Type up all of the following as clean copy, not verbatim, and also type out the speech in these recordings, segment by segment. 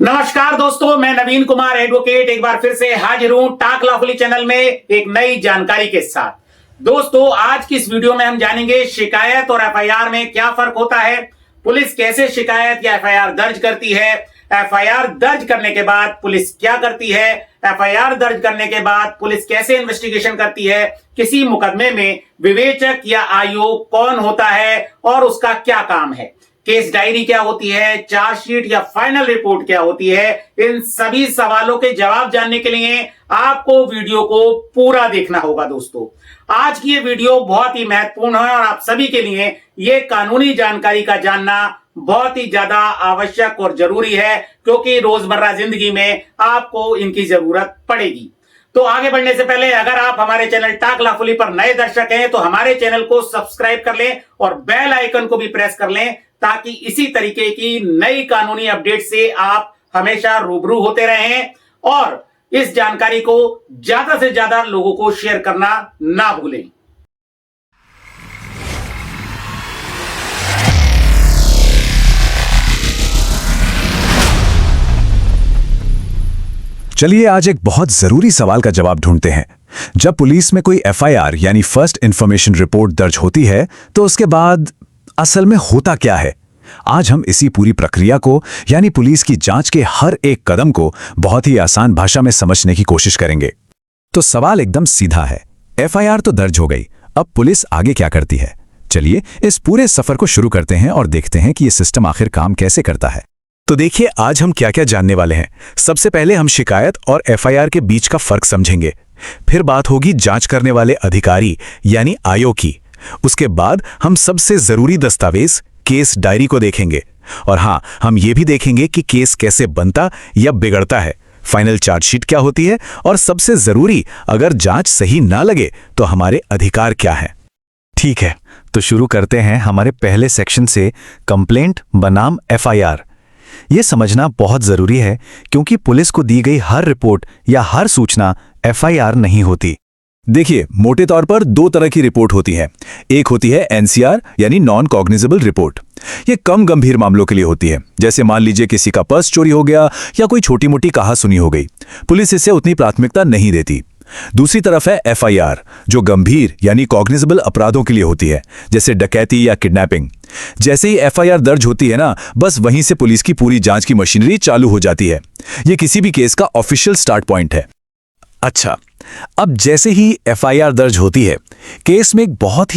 नमस्कार दोस्तों, मैं नवीन कुमार एडवोकेट एक बार फिर से हाजिर हूं टाक लॉफुली चैनल में एक नई जानकारी के साथ। दोस्तों, आज की इस वीडियो में हम जानेंगे शिकायत और एफआईआर में क्या फर्क होता है, पुलिस कैसे शिकायत या एफआईआर दर्ज करती है, एफआईआर दर्ज करने के बाद पुलिस क्या करती है, एफआईआर दर्ज करने के बाद पुलिस कैसे इन्वेस्टिगेशन करती है, किसी मुकदमे में विवेचक या आयोग कौन होता है और उसका क्या काम है, केस डायरी क्या होती है, चार्जशीट या फाइनल रिपोर्ट क्या होती है। इन सभी सवालों के जवाब जानने के लिए आपको वीडियो को पूरा देखना होगा। दोस्तों, आज की ये वीडियो बहुत ही महत्वपूर्ण है और आप सभी के लिए ये कानूनी जानकारी का जानना बहुत ही ज्यादा आवश्यक और जरूरी है, क्योंकि रोजमर्रा जिंदगी में आपको इनकी जरूरत पड़ेगी। तो आगे बढ़ने से पहले अगर आप हमारे चैनल टाक लॉफुली पर नए दर्शक हैं तो हमारे चैनल को सब्सक्राइब कर लें और बेल आइकन को भी प्रेस कर लें, ताकि इसी तरीके की नई कानूनी अपडेट से आप हमेशा रूबरू होते रहें और इस जानकारी को ज्यादा से ज्यादा लोगों को शेयर करना ना भूलें। चलिए आज एक बहुत जरूरी सवाल का जवाब ढूंढते हैं। जब पुलिस में कोई एफआईआर यानी फर्स्ट इंफॉर्मेशन रिपोर्ट दर्ज होती है तो उसके बाद असल में होता क्या है? आज हम इसी पूरी प्रक्रिया को यानी पुलिस की जांच के हर एक कदम को बहुत ही आसान भाषा में समझने की कोशिश करेंगे। तो सवाल एकदम सीधा है, एफआईआर तो दर्ज हो गई, अब पुलिस आगे क्या करती है? चलिए इस पूरे सफर को शुरू करते हैं और देखते हैं कि यह सिस्टम आखिर काम कैसे करता है। तो देखिए आज हम क्या क्या जानने वाले हैं। सबसे पहले हम शिकायत और एफआईआर के बीच का फर्क समझेंगे, फिर बात होगी जांच करने वाले अधिकारी यानी आयोग की। उसके बाद हम सबसे जरूरी दस्तावेज केस डायरी को देखेंगे और हाँ, हम ये भी देखेंगे कि केस कैसे बनता या बिगड़ता है, फाइनल चार्जशीट क्या होती है और सबसे जरूरी, अगर जांच सही ना लगे तो हमारे अधिकार क्या हैं। ठीक है, तो शुरू करते हैं हमारे पहले सेक्शन से, कंप्लेंट बनाम एफआईआर। ये समझना बहुत जरूरी है क्योंकि पुलिस को दी गई हर रिपोर्ट या हर सूचना एफआईआर नहीं होती। देखिए, मोटे तौर पर दो तरह की रिपोर्ट होती है। एक होती है एनसीआर यानी नॉन कॉग्निजेबल रिपोर्ट। ये कम गंभीर मामलों के लिए होती है, जैसे मान लीजिए किसी का पर्स चोरी हो गया या कोई छोटी मोटी कहासुनी हो गई। पुलिस इसे उतनी प्राथमिकता नहीं देती। दूसरी तरफ है एफआईआर, जो गंभीर यानी कॉग्निजेबल अपराधों के लिए होती है, जैसे डकैती या किडनैपिंग। जैसे ही एफआईआर दर्ज होती है ना, बस वहीं से पुलिस की पूरी जांच की मशीनरी चालू हो जाती है। ये किसी भी केस का ऑफिशियल स्टार्ट पॉइंट है। अच्छा, अब जैसे ही एफआईआर दर्ज होती है, केस में एक बहुत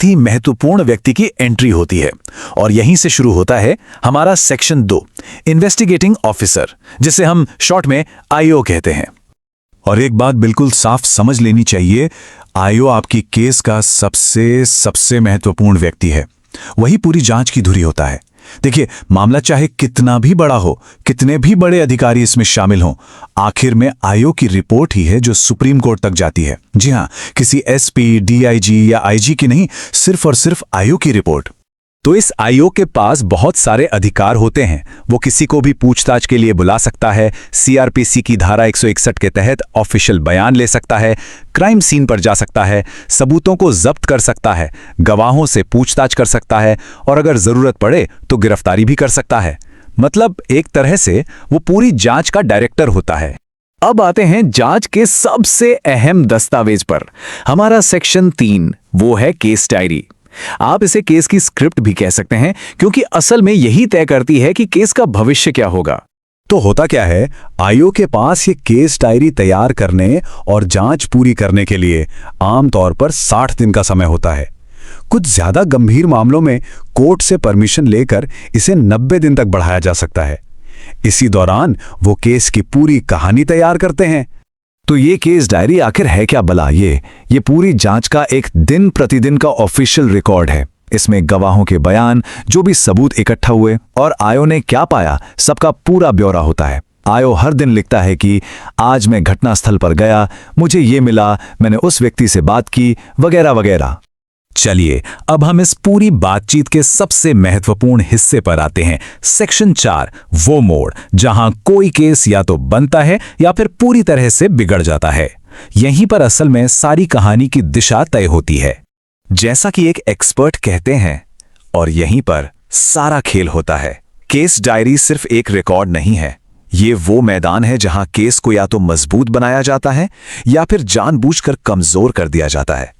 ही महत्वपूर्ण व्यक्ति की एंट्री होती है और यहीं से शुरू होता है हमारा सेक्शन 2, इन्वेस्टिगेटिंग ऑफिसर, जिसे हम शॉर्ट में आईओ कहते हैं। और एक बात बिल्कुल साफ समझ लेनी चाहिए, आईओ आपकी केस का सबसे महत्वपूर्ण व्यक्ति है। वही पूरी जांच की धुरी होता है। देखिए, मामला चाहे कितना भी बड़ा हो, कितने भी बड़े अधिकारी इसमें शामिल हों, आखिर में आईओ की रिपोर्ट ही है जो सुप्रीम कोर्ट तक जाती है। जी हां, किसी एसपी, डीआईजी या आईजी की नहीं, सिर्फ और सिर्फ आईओ की रिपोर्ट। तो इस आईओ के पास बहुत सारे अधिकार होते हैं। वो किसी को भी पूछताछ के लिए बुला सकता है, सीआरपीसी की धारा 161 के तहत ऑफिशियल बयान ले सकता है, क्राइम सीन पर जा सकता है, सबूतों को जब्त कर सकता है, गवाहों से पूछताछ कर सकता है और अगर जरूरत पड़े तो गिरफ्तारी भी कर सकता है। मतलब एक तरह से वो पूरी जांच का डायरेक्टर होता है। अब आते हैं जांच के सबसे अहम दस्तावेज पर, हमारा सेक्शन 3, वो है केस डायरी। आप इसे केस की स्क्रिप्ट भी कह सकते हैं, क्योंकि असल में यही तय करती है कि केस का भविष्य क्या होगा। तो होता क्या है, आईओ के पास ये केस डायरी तैयार करने और जांच पूरी करने के लिए आमतौर पर 60 दिन का समय होता है। कुछ ज्यादा गंभीर मामलों में कोर्ट से परमिशन लेकर इसे 90 दिन तक बढ़ाया जा सकता है। इसी दौरान वो केस की पूरी कहानी तैयार करते हैं। तो ये केस डायरी आखिर है क्या भला? ये पूरी जांच का एक दिन प्रतिदिन का ऑफिशियल रिकॉर्ड है। इसमें गवाहों के बयान, जो भी सबूत इकट्ठा हुए और आईओ ने क्या पाया, सबका पूरा ब्यौरा होता है। आईओ हर दिन लिखता है कि आज मैं घटनास्थल पर गया, मुझे ये मिला, मैंने उस व्यक्ति से बात की, वगैरह वगैरह। चलिए अब हम इस पूरी बातचीत के सबसे महत्वपूर्ण हिस्से पर आते हैं, सेक्शन 4, वो मोड़ जहां कोई केस या तो बनता है या फिर पूरी तरह से बिगड़ जाता है। यहीं पर असल में सारी कहानी की दिशा तय होती है, जैसा कि एक एक्सपर्ट कहते हैं, और यहीं पर सारा खेल होता है। केस डायरी सिर्फ एक रिकॉर्ड नहीं है, ये वो मैदान है जहां केस को या तो मजबूत बनाया जाता है या फिर जानबूझकर कमजोर कर दिया जाता है।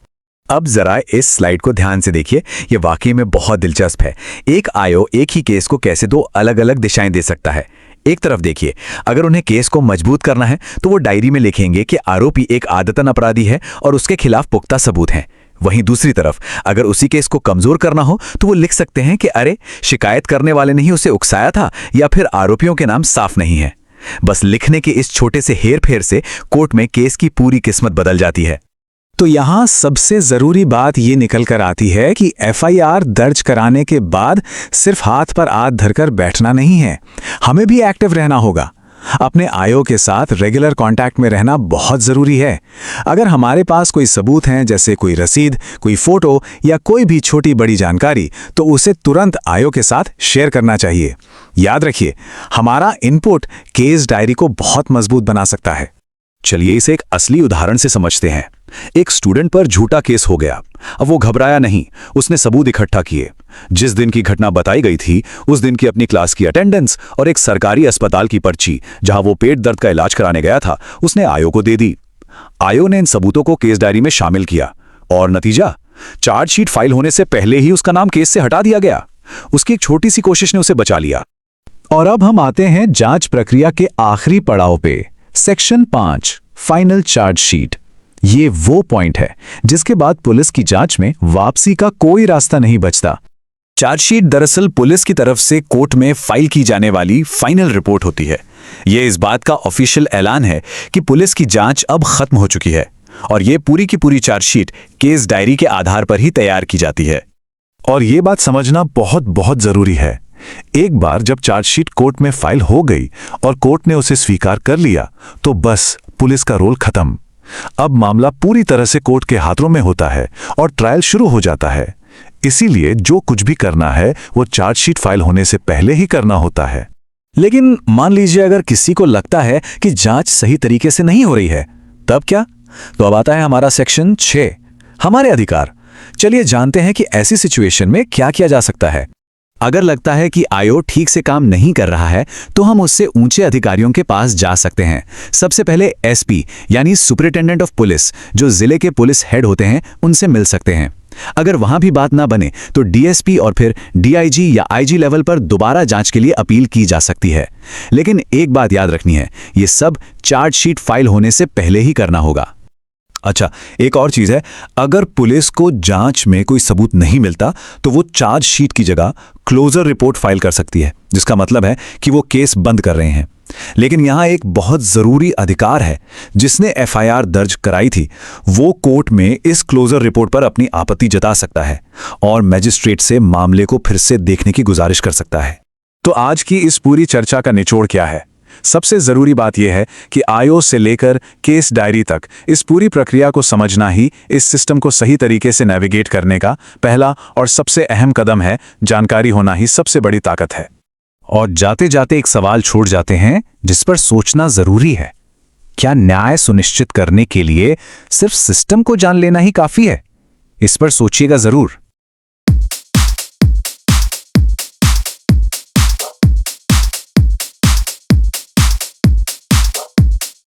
अब जरा इस स्लाइड को ध्यान से देखिए, ये वाकई में बहुत दिलचस्प है। एक आईओ एक ही केस को कैसे दो अलग अलग दिशाएं दे सकता है। एक तरफ देखिए, अगर उन्हें केस को मजबूत करना है तो वो डायरी में लिखेंगे कि आरोपी एक आदतन अपराधी है और उसके खिलाफ पुख्ता सबूत हैं। वहीं दूसरी तरफ अगर उसी केस को कमजोर करना हो तो वो लिख सकते हैं कि अरे, शिकायत करने वाले ने ही उसे उकसाया था, या फिर आरोपियों के नाम साफ नहीं है। बस लिखने के इस छोटे से हेरफेर से कोर्ट में केस की पूरी किस्मत बदल जाती है। तो यहां सबसे जरूरी बात ये निकल कर आती है कि एफआईआर दर्ज कराने के बाद सिर्फ हाथ पर हाथ धरकर बैठना नहीं है, हमें भी एक्टिव रहना होगा। अपने आईओ के साथ रेगुलर कांटेक्ट में रहना बहुत जरूरी है। अगर हमारे पास कोई सबूत हैं, जैसे कोई रसीद, कोई फोटो या कोई भी छोटी बड़ी जानकारी, तो उसे तुरंत आईओ के साथ शेयर करना चाहिए। याद रखिए, हमारा इनपुट केस डायरी को बहुत मजबूत बना सकता है। चलिए इसे एक असली उदाहरण से समझते हैं। एक स्टूडेंट पर झूठा केस हो गया। अब वो घबराया नहीं, उसने सबूत इकट्ठा किए। जिस दिन की घटना बताई गई थी उस दिन की अपनी क्लास की अटेंडेंस और एक सरकारी अस्पताल की पर्ची जहां वो पेट दर्द का इलाज कराने गया था, उसने आईओ को दे दी। आईओ ने इन सबूतों को केस डायरी में शामिल किया और नतीजा, चार्जशीट फाइल होने से पहले ही उसका नाम केस से हटा दिया गया। उसकी एक छोटी सी कोशिश ने उसे बचा लिया। और अब हम आते हैं जांच प्रक्रिया के आखिरी पड़ाव पे, सेक्शन 5, फाइनल चार्जशीट। ये वो पॉइंट है जिसके बाद पुलिस की जांच में वापसी का कोई रास्ता नहीं बचता। चार्जशीट दरअसल पुलिस की तरफ से कोर्ट में फाइल की जाने वाली फाइनल रिपोर्ट होती है। ये इस बात का ऑफिशियल ऐलान है कि पुलिस की जांच अब खत्म हो चुकी है और ये पूरी की पूरी चार्जशीट केस डायरी के आधार पर ही तैयार की जाती है। और ये बात समझना बहुत बहुत जरूरी है। एक बार जब चार्जशीट कोर्ट में फाइल हो गई और कोर्ट ने उसे स्वीकार कर लिया तो बस पुलिस का रोल खत्म। अब मामला पूरी तरह से कोर्ट के हाथों में होता है और ट्रायल शुरू हो जाता है। इसीलिए जो कुछ भी करना है वो चार्जशीट फाइल होने से पहले ही करना होता है। लेकिन मान लीजिए अगर किसी को लगता है कि जांच सही तरीके से नहीं हो रही है, तब क्या? तो अब आता है हमारा सेक्शन 6, हमारे अधिकार। चलिए जानते हैं कि ऐसी सिचुएशन में क्या किया जा सकता है। अगर लगता है कि आईओ ठीक से काम नहीं कर रहा है तो हम उससे ऊंचे अधिकारियों के पास जा सकते हैं। सबसे पहले एसपी यानी सुपरिटेंडेंट ऑफ पुलिस, जो जिले के पुलिस हेड होते हैं, उनसे मिल सकते हैं। अगर वहां भी बात ना बने तो डीएसपी और फिर डीआईजी या आईजी लेवल पर दोबारा जांच के लिए अपील की जा सकती है। लेकिन एक बात याद रखनी है, ये सब चार्जशीट फाइल होने से पहले ही करना होगा। अच्छा, एक और चीज है, अगर पुलिस को जांच में कोई सबूत नहीं मिलता तो वो चार्जशीट की जगह क्लोजर रिपोर्ट फाइल कर सकती है, जिसका मतलब है कि वो केस बंद कर रहे हैं। लेकिन यहां एक बहुत जरूरी अधिकार है। जिसने एफआईआर दर्ज कराई थी वो कोर्ट में इस क्लोजर रिपोर्ट पर अपनी आपत्ति जता सकता है और मजिस्ट्रेट से मामले को फिर से देखने की गुजारिश कर सकता है। तो आज की इस पूरी चर्चा का निचोड़ क्या है? सबसे जरूरी बात यह है कि आईओ से लेकर केस डायरी तक इस पूरी प्रक्रिया को समझना ही इस सिस्टम को सही तरीके से नेविगेट करने का पहला और सबसे अहम कदम है। जानकारी होना ही सबसे बड़ी ताकत है। और जाते जाते एक सवाल छोड़ जाते हैं जिस पर सोचना जरूरी है। क्या न्याय सुनिश्चित करने के लिए सिर्फ सिस्टम को जान लेना ही काफी है? इस पर सोचिएगा जरूर।